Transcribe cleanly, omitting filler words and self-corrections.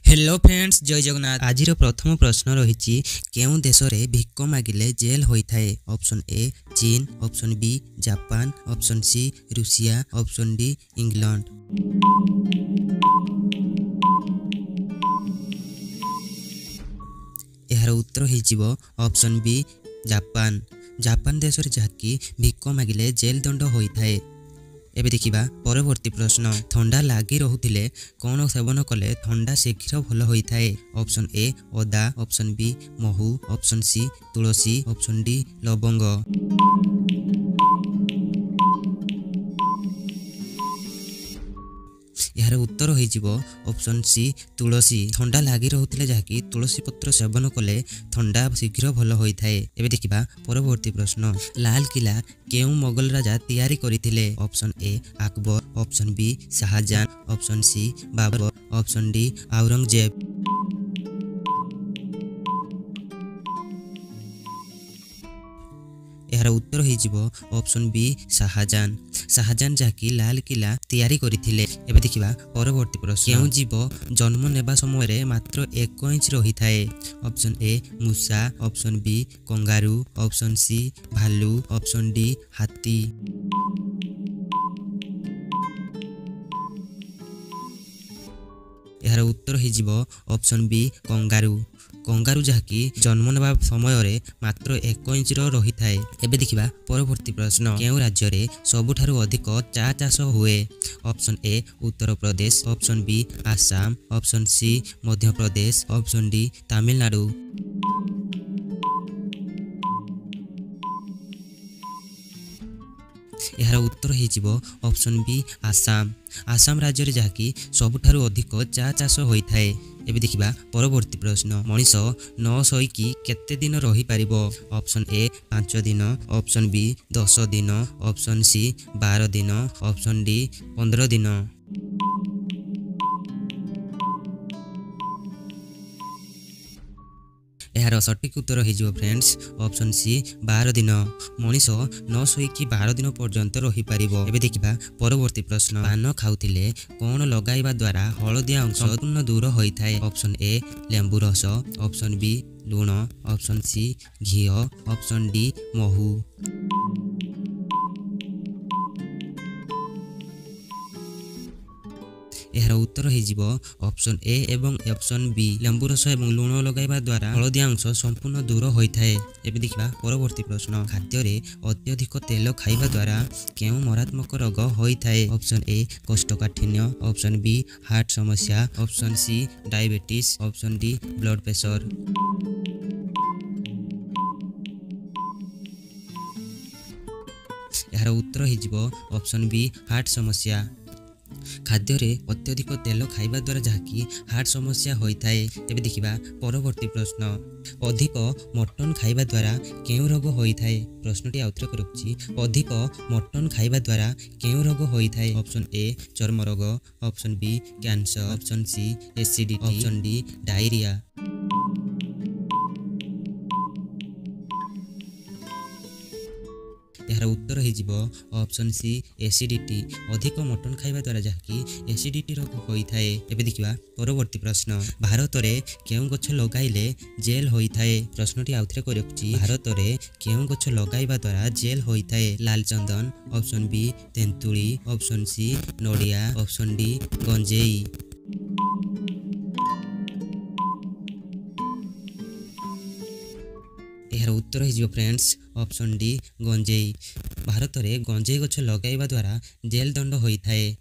Hello friends जय जगन्नाथ। आज प्रथम प्रश्न रही केउं देश में भिक्क मागिले जेल होता है। ऑप्शन ए चीन, option B Japan, option C रूसिया, ऑप्शन डी इंग्लैंड। यार उत्तर हो ऑप्शन बी जापान। जापान देश में जहाँकि भिक्क मागिले जेल दंड होता है। एबे देखिबा परवर्ती प्रश्न, ठंडा लागी रहुथिले कौन सेवन कले ठंडा शीघ्र भल होता है। ऑप्शन ए अदा, ऑप्शन बी महू, ऑप्शन सी तुलसी, ऑप्शन डी लवंग। यार उत्तर हो ऑप्शन सी तुलसी। ठंडा लागी रहुथिले जहाँकि तुलसी पत्र सेवन कले ठंडा शीघ्र भल होता है। एबे देखिबा परवर्ती प्रश्न, लाल किला केउं मोगल राजा तैयारी करथिले। Option A Akbar, option B Shahjahan, option C Babur, option D Aurangzeb. यार उत्तर हो ऑप्शन बी शाहजहां। शाहजहां जहाँकि लाल किला तैयारी करथिले। एबे देखिबा परवर्ती प्रश्न, केउं जीव जन्म नेबा समय मात्र 1 इंच रही थाए। ऑप्शन ए मूसा, option B kangaroo, option C भालू, ऑप्शन डी हाथी। यार उत्तर हो ऑप्शन बी कंगारू। कंगारू जहाँकि जन्म नेबा समय मात्र 1 इंच रही थाए। एबे देखिबा परवर्ती प्रश्न, केउं राज्य रे सबुठारु अधिक चा चाष हुए। Option A Uttar Pradesh, option B Assam, option C Madhya Pradesh, option D Tamil Nadu. यार उत्तर हो ऑप्शन बी आसाम। आसाम राज्य रे जहाँकि सबुठारु अधिक चा चाष होता है। एबे देखिबा परवर्ती प्रश्न, मनीष न शोईकी केते दिन रही पारिबो। ऑप्शन ए 5 दिन, ऑप्शन बी 10 दिन, ऑप्शन सी 12 दिन, ऑप्शन डी 15 दिन। यार सठिक उत्तर हो फ्रेंड्स ऑप्शन सी 12 दिन। मनीष न शोईकी 12 दिन पर्यंत रही पारिबो। एबे देखिबा परवर्ती प्रश्न, पान खाउथिले कौन लगाइबा द्वारा हलदिया अंश संपूर्ण दूर होता है। ऑप्शन ए लेंबू रस, ऑप्शन बी लूण, ऑप्शन सी घी, ऑप्शन डी महू। यार उत्तर हो ऑप्शन ए एवं ऑप्शन बी, लेंबू रस एवं लूण लगाइबा द्वारा हलदिया अंश संपूर्ण दूर होता है। एबे देखिबा परवर्ती प्रश्न, खाद्य रे अत्यधिक तेल खाइबा द्वारा केउं मारात्मक रोग होता है। ऑप्शन ए कोष्ठकाठिन्य, ऑप्शन बी हार्ट समस्या, option C diabetes, option D blood pressure. यार उत्तर हो ऑप्शन बी हार्ट समस्या। खाद्य रे अत्यधिक तेल खाइबा द्वारा जहाँकि हार्ट समस्या होता है। एबे देखिबा परवर्ती प्रश्न, अधिक मटन खाइबा द्वारा केउं रोग होता है। प्रश्नटी आउथरे करूछि, अधिक मटन खाइबा द्वारा केउं रोग होता है। ऑप्शन ए चर्म रोग, option B cancer, option C acidity, option D diarrhoea. यार उत्तर हो ऑप्शन सी एसिडिटी। अधिक मटन खाइबा द्वारा जहाँकि एसिडिटी रोग होता है। एबे देखिबा परवर्ती प्रश्न, भारत रे केउं गछ लगाइले जेल होता है। प्रश्नटी आउथरे करूछि, भारत रे केउं गछ लगाइबा द्वारा जेल होता है। लाल चंदन, ऑप्शन बी तेंतुली, ऑप्शन सी नडिया, ऑप्शन डी गंजेई। यार उत्तर हो फ्रेंड्स ऑप्शन डी गंजेई। भारत में गंजेई गछ लगाइबा द्वारा जेल दंड होता है।